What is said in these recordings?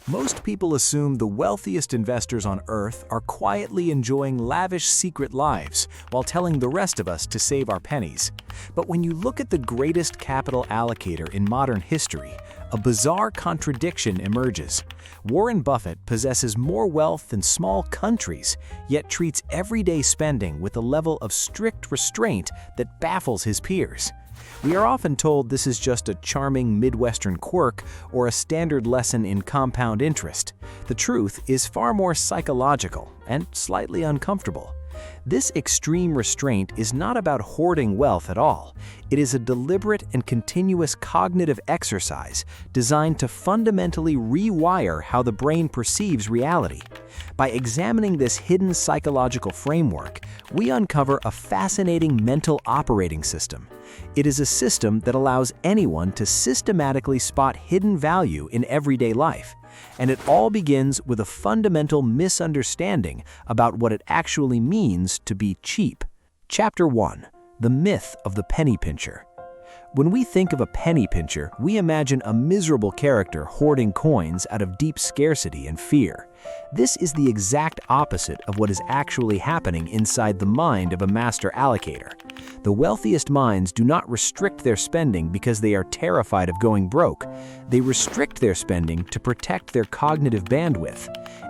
Most people assume the wealthiest investors on Earth are quietly enjoying lavish secret lives while telling the rest of us to save our pennies. But when you look at the greatest capital allocator in modern history, a bizarre contradiction emerges. Warren Buffett possesses more wealth than small countries, yet treats everyday spending with a level of strict restraint that baffles his peers. We are often told this is just a charming Midwestern quirk or a standard lesson in compound interest. The truth is far more psychological and slightly uncomfortable. This extreme restraint is not about hoarding wealth at all. It is a deliberate and continuous cognitive exercise designed to fundamentally rewire how the brain perceives reality. By examining this hidden psychological framework, we uncover a fascinating mental operating system. It is a system that allows anyone to systematically spot hidden value in everyday life. And it all begins with a fundamental misunderstanding about what it actually means to be cheap. Chapter 1. The Myth of the Penny Pincher. When we think of a penny pincher, we imagine a miserable character hoarding coins out of deep scarcity and fear. This is the exact opposite of what is actually happening inside the mind of a master allocator. The wealthiest minds do not restrict their spending because they are terrified of going broke. They restrict their spending to protect their cognitive bandwidth.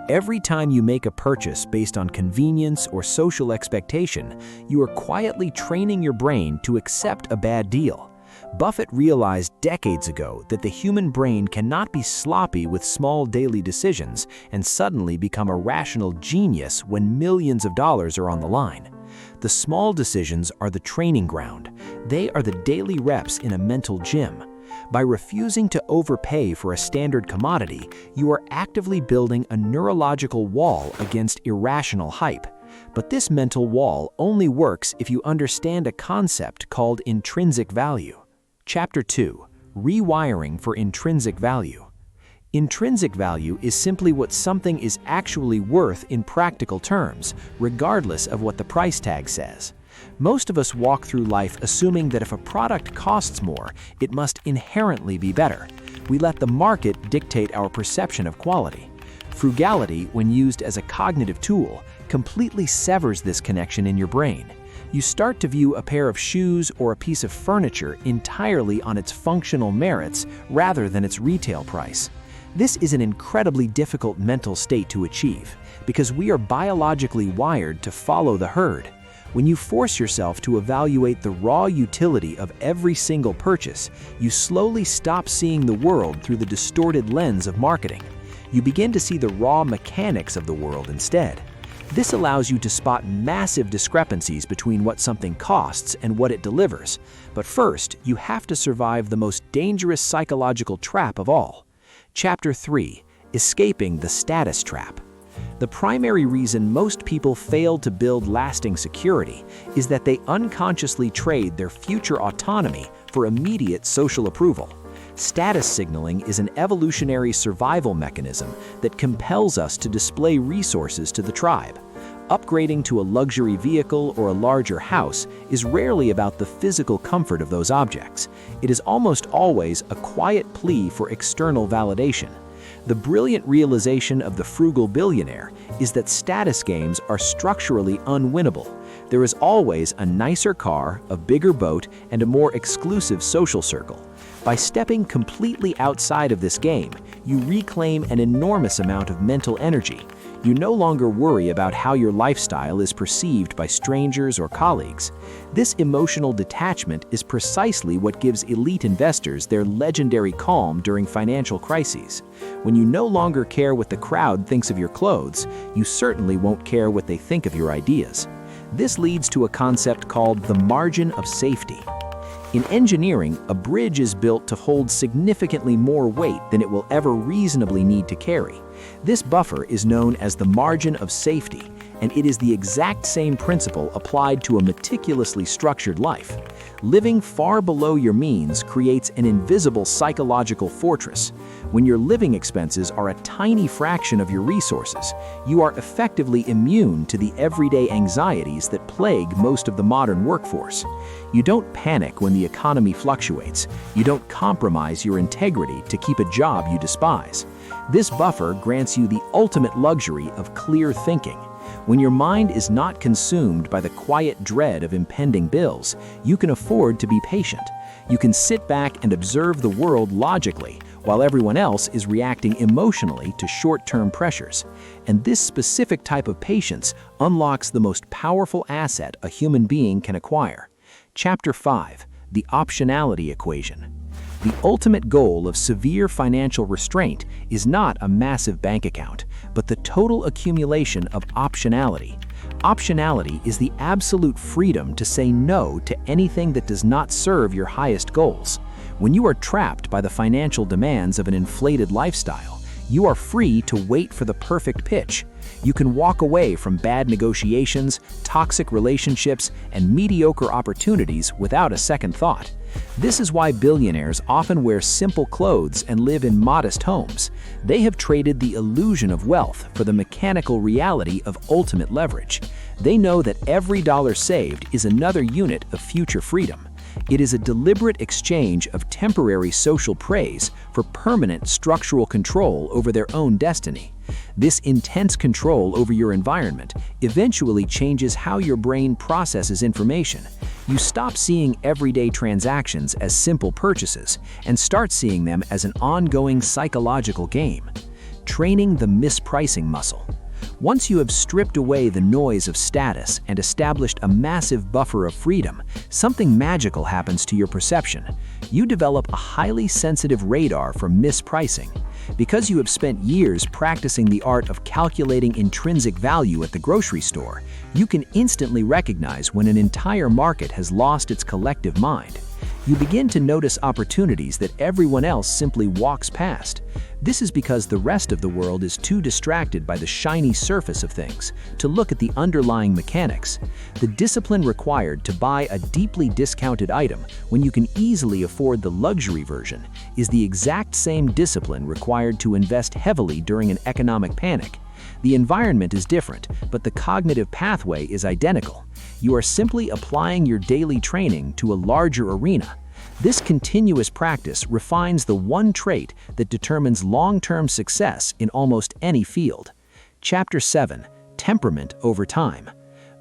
Every time you make a purchase based on convenience or social expectation, you are quietly training your brain to accept a bad deal. Buffett realized decades ago that the human brain cannot be sloppy with small daily decisions and suddenly become a rational genius when millions of dollars are on the line. The small decisions are the training ground. They are the daily reps in a mental gym. By refusing to overpay for a standard commodity, you are actively building a neurological wall against irrational hype. But this mental wall only works if you understand a concept called intrinsic value. Chapter 2. Rewiring for intrinsic value. Intrinsic value is simply what something is actually worth in practical terms, regardless of what the price tag says. Most of us walk through life assuming that if a product costs more, it must inherently be better. We let the market dictate our perception of quality. Frugality, when used as a cognitive tool, completely severs this connection in your brain. You start to view a pair of shoes or a piece of furniture entirely on its functional merits rather than its retail price. This is an incredibly difficult mental state to achieve because we are biologically wired to follow the herd. When you force yourself to evaluate the raw utility of every single purchase, you slowly stop seeing the world through the distorted lens of marketing. You begin to see the raw mechanics of the world instead. This allows you to spot massive discrepancies between what something costs and what it delivers. But first, you have to survive the most dangerous psychological trap of all. Chapter 3. Escaping the status trap. The primary reason most people fail to build lasting security is that they unconsciously trade their future autonomy for immediate social approval. Status signaling is an evolutionary survival mechanism that compels us to display resources to the tribe. Upgrading to a luxury vehicle or a larger house is rarely about the physical comfort of those objects. It is almost always a quiet plea for external validation. The brilliant realization of the Frugal Billionaire is that status games are structurally unwinnable. There is always a nicer car, a bigger boat, and a more exclusive social circle. By stepping completely outside of this game, you reclaim an enormous amount of mental energy. You no longer worry about how your lifestyle is perceived by strangers or colleagues. This emotional detachment is precisely what gives elite investors their legendary calm during financial crises. When you no longer care what the crowd thinks of your clothes, you certainly won't care what they think of your ideas. This leads to a concept called the margin of safety. In engineering, a bridge is built to hold significantly more weight than it will ever reasonably need to carry. This buffer is known as the margin of safety, and it is the exact same principle applied to a meticulously structured life. Living far below your means creates an invisible psychological fortress. When your living expenses are a tiny fraction of your resources, you are effectively immune to the everyday anxieties that plague most of the modern workforce. You don't panic when the economy fluctuates. You don't compromise your integrity to keep a job you despise. This buffer grants you the ultimate luxury of clear thinking. When your mind is not consumed by the quiet dread of impending bills, you can afford to be patient. You can sit back and observe the world logically, while everyone else is reacting emotionally to short-term pressures. And this specific type of patience unlocks the most powerful asset a human being can acquire. Chapter 5: The Optionality Equation. The ultimate goal of severe financial restraint is not a massive bank account, but the total accumulation of optionality. Optionality is the absolute freedom to say no to anything that does not serve your highest goals. When you are trapped by the financial demands of an inflated lifestyle, you are free to wait for the perfect pitch. You can walk away from bad negotiations, toxic relationships, and mediocre opportunities without a second thought. This is why billionaires often wear simple clothes and live in modest homes. They have traded the illusion of wealth for the mechanical reality of ultimate leverage. They know that every dollar saved is another unit of future freedom. It is a deliberate exchange of temporary social praise for permanent structural control over their own destiny. This intense control over your environment eventually changes how your brain processes information. You stop seeing everyday transactions as simple purchases and start seeing them as an ongoing psychological game. Training the mispricing muscle. Once you have stripped away the noise of status and established a massive buffer of freedom, something magical happens to your perception. You develop a highly sensitive radar for mispricing. Because you have spent years practicing the art of calculating intrinsic value at the grocery store, you can instantly recognize when an entire market has lost its collective mind. You begin to notice opportunities that everyone else simply walks past. This is because the rest of the world is too distracted by the shiny surface of things to look at the underlying mechanics. The discipline required to buy a deeply discounted item when you can easily afford the luxury version is the exact same discipline required to invest heavily during an economic panic. The environment is different, but the cognitive pathway is identical. You are simply applying your daily training to a larger arena. This continuous practice refines the one trait that determines long-term success in almost any field. Chapter 7: Temperament over Time.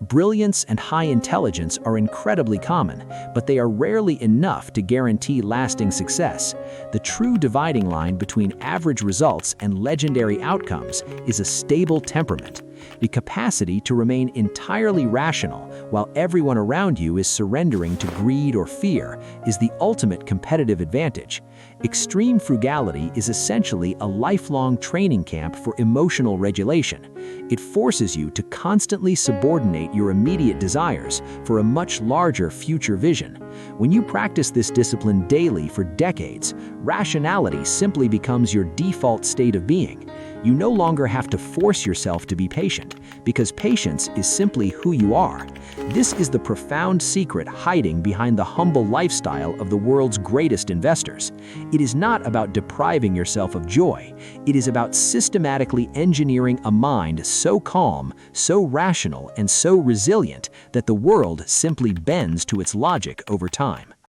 Brilliance and high intelligence are incredibly common, but they are rarely enough to guarantee lasting success. The true dividing line between average results and legendary outcomes is a stable temperament. The capacity to remain entirely rational while everyone around you is surrendering to greed or fear is the ultimate competitive advantage. Extreme frugality is essentially a lifelong training camp for emotional regulation. It forces you to constantly subordinate your immediate desires for a much larger future vision. When you practice this discipline daily for decades, rationality simply becomes your default state of being. You no longer have to force yourself to be patient, because patience is simply who you are. This is the profound secret hiding behind the humble lifestyle of the world's greatest investors. It is not about depriving yourself of joy. It is about systematically engineering a mind so calm, so rational, and so resilient that the world simply bends to its logic over time.